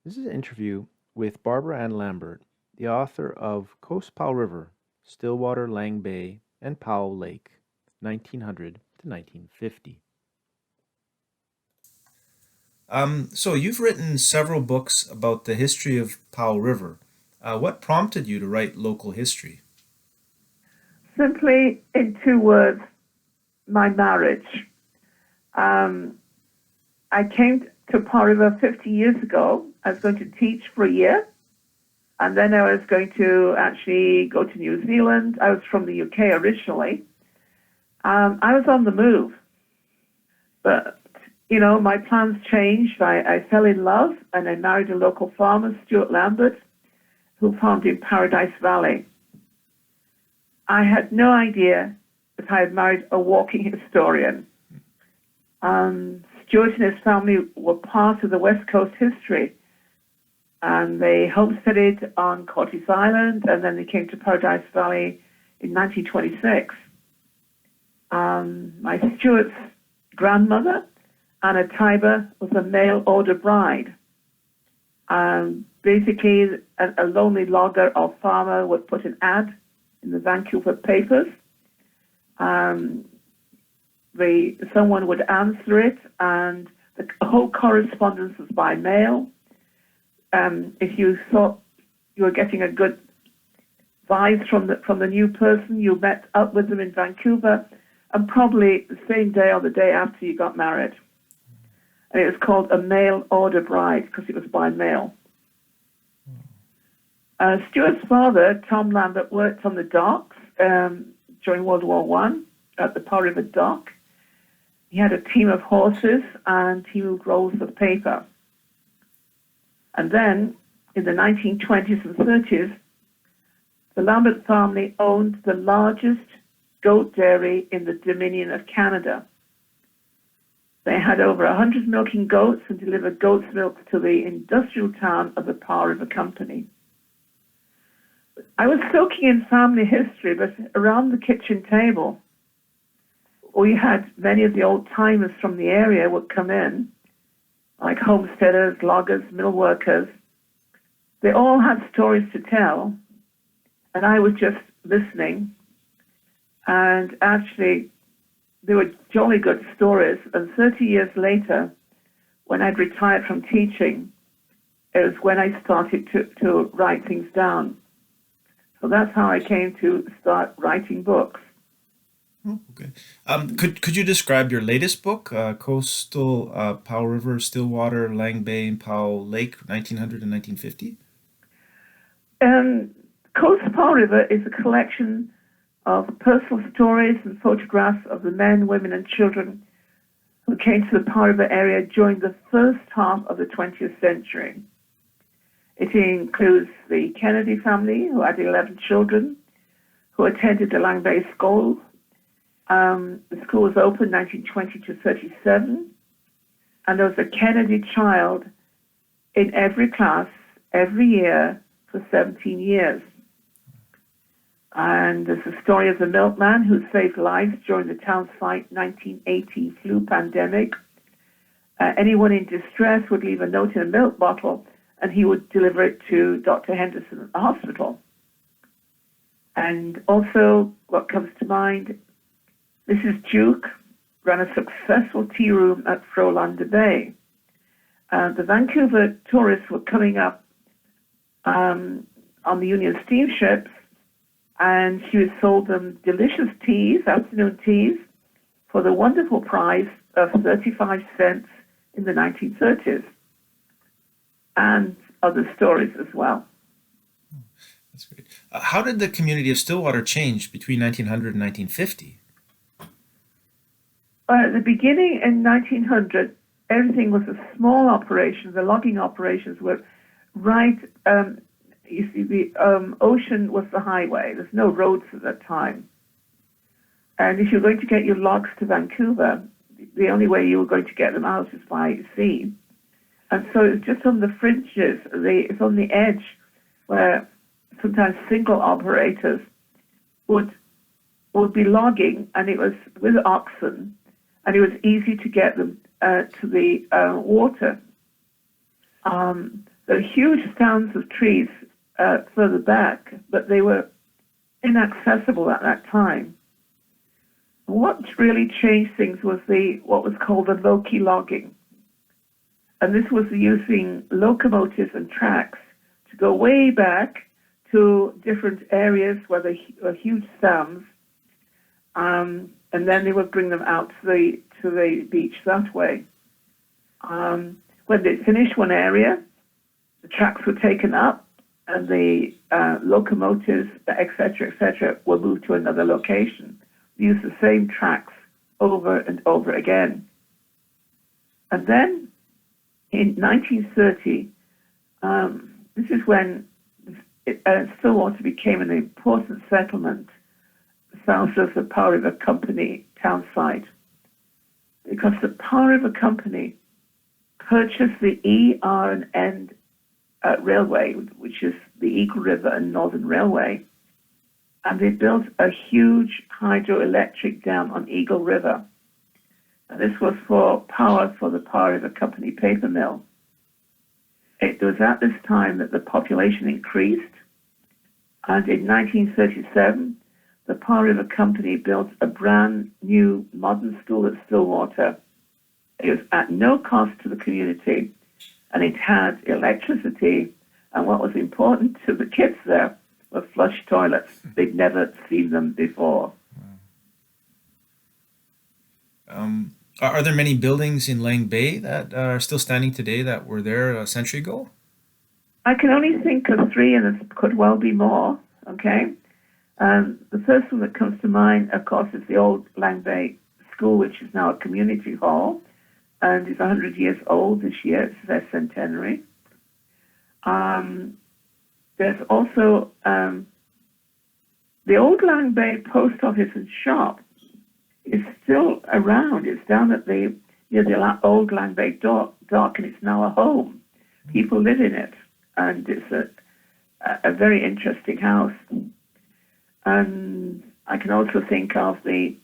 This is an interview with Barbara Ann Lambert, the author of Coast Powell River, Stillwater, Lang Bay, and Powell Lake, 1900 to 1950. So you've written several books about the history of Powell River. What prompted you to write local history? Simply in two words, my marriage. Um, I came to Powell River 50 years ago. I was going to teach for a year, and then I was going to actually go to New Zealand. I was from the UK originally. I was on the move, but my plans changed. I fell in love, and I married a local farmer, Stuart Lambert, who farmed in Paradise Valley. I had no idea that I had married a walking historian. Stuart and his family were part of the West Coast history, and they homesteaded on Cortes Island, and then they came to Paradise Valley in 1926. My Stuart's grandmother, Anna Tiber, was a mail order bride. Basically, a lonely logger or farmer would put an ad in the Vancouver papers. Um, Someone would answer it, and the whole correspondence was by mail. If you thought you were getting a good vibes from the new person, you met up with them in Vancouver, and probably the same day or the day after you got married. And it was called a mail order bride because it was by mail. Stuart's father, Tom Lambert, worked on the docks during World War One at the Powell River dock. He had a team of horses and he moved rolls of paper. And then in the 1920s and 30s, the Lambert family owned the largest goat dairy in the Dominion of Canada. They had over 100 milking goats and delivered goat's milk to the industrial town of the Powell River Company. I was soaking in family history, but around the kitchen table, we had many of the old timers from the area would come in, like homesteaders, loggers, mill workers. They all had stories to tell, and I was just listening. And actually, they were jolly good stories. And 30 years later, when I'd retired from teaching, it was when I started to write things down. So that's how I came to start writing books. Oh, okay. Could you describe your latest book, Coastal Powell River, Stillwater, Lang Bay, and Powell Lake, 1900 and 1950? Um, Coast Powell River is a collection of personal stories and photographs of the men, women, and children who came to the Powell River area during the first half of the 20th century. It includes the Kennedy family, who had 11 children, who attended the Lang Bay School. The school was open 1920 to 37, and there was a Kennedy child in every class, every year, for 17 years. And there's the story of the milkman who saved lives during the town's fight 1980 flu pandemic. Anyone in distress would leave a note in a milk bottle, and he would deliver it to Dr. Henderson at the hospital. And also, what comes to mind, Mrs. Duke ran a successful tea room at Frolander Bay. The Vancouver tourists were coming up on the Union steamships, and she sold them delicious teas, afternoon teas, for the wonderful price of 35 cents in the 1930s, and other stories as well. That's great. How did the community of Stillwater change between 1900 and 1950? At the beginning in 1900, everything was a small operation. The logging operations were right. You see, the ocean was the highway. There's no roads at that time. And if you're going to get your logs to Vancouver, the only way you were going to get them out is by sea. And so it's just on the fringes, it's on the edge where sometimes single operators would be logging, and it was with oxen, and it was easy to get them to the water. There are huge stands of trees further back, but they were inaccessible at that time. What really changed things was what was called the loci logging. And this was using locomotives and tracks to go way back to different areas where there were huge stands, and then they would bring them out to the beach that way. When they finished one area, the tracks were taken up, and the locomotives, etc., were moved to another location. We used the same tracks over and over again. And then in 1930, this is when Stillwater became an important settlement south of the Powell River Company town site, because the Powell River Company purchased the ER&N Railway, which is the Eagle River and Northern Railway, and they built a huge hydroelectric dam on Eagle River. And this was for power for the Powell River Company paper mill. It was at this time that the population increased, and in 1937, the Powell River Company built a brand new modern school at Stillwater. It was at no cost to the community, and it had electricity, and what was important to the kids there were flush toilets. They'd never seen them before. Are there many buildings in Lang Bay that are still standing today that were there a century ago? I can only think of three, and there could well be more, okay? The first one that comes to mind, of course, is the old Lang Bay School, which is now a community hall, and is 100 years old this year. It's their centenary. There's also the old Lang Bay post office and shop is still around. It's down at the old Lang Bay dock, and it's now a home. People live in it, and it's a very interesting house. And I can also think of a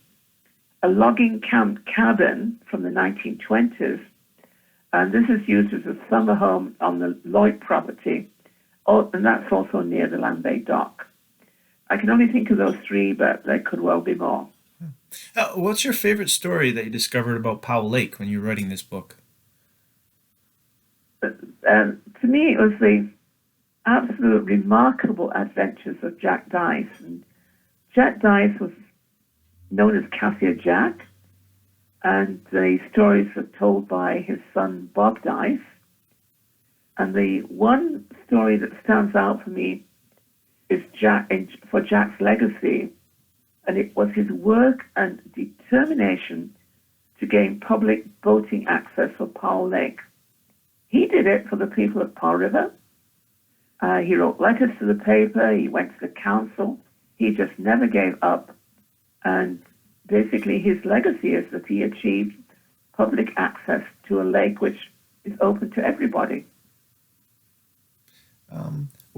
logging camp cabin from the 1920s, and this is used as a summer home on the Lloyd property, and that's also near the Lang Bay dock. I can only think of those three, but there could well be more. What's your favorite story that you discovered about Powell Lake when you were writing this book? To me, it was the absolute remarkable adventures of Jack Dice. And Jack Dice was known as Cassier Jack, and the stories are told by his son Bob Dice. And the one story that stands out for me is for Jack's legacy, and it was his work and determination to gain public boating access for Powell Lake. He did it for the people of Powell River. He wrote letters to the paper. He went to the council. He just never gave up. And basically his legacy is that he achieved public access to a lake which is open to everybody.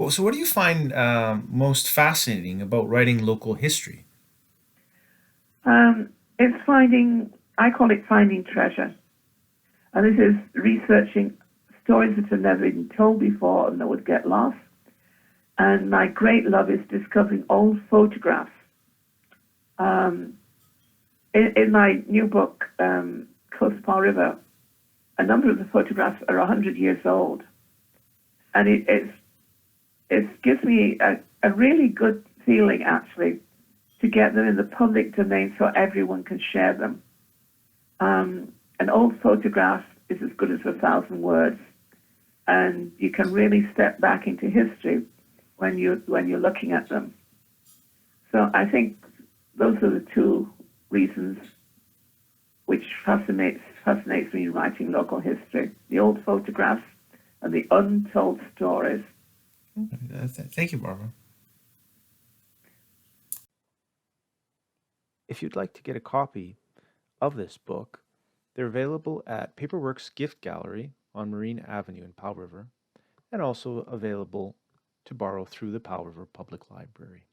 So what do you find most fascinating about writing local history? I call it finding treasure. And this is researching stories that have never been told before and that would get lost. And my great love is discovering old photographs. In my new book, Coast Powell River, a number of the photographs are 100 years old. And it gives me a really good feeling, actually, to get them in the public domain so everyone can share them. An old photograph is as good as 1,000 words, and you can really step back into history when you're looking at them. So I think those are the two reasons which fascinates me in writing local history: the old photographs and the untold stories. Thank you, Barbara. If you'd like to get a copy of this book, they're available at Paperworks Gift Gallery on Marine Avenue in Powell River, and also available to borrow through the Powell River Public Library.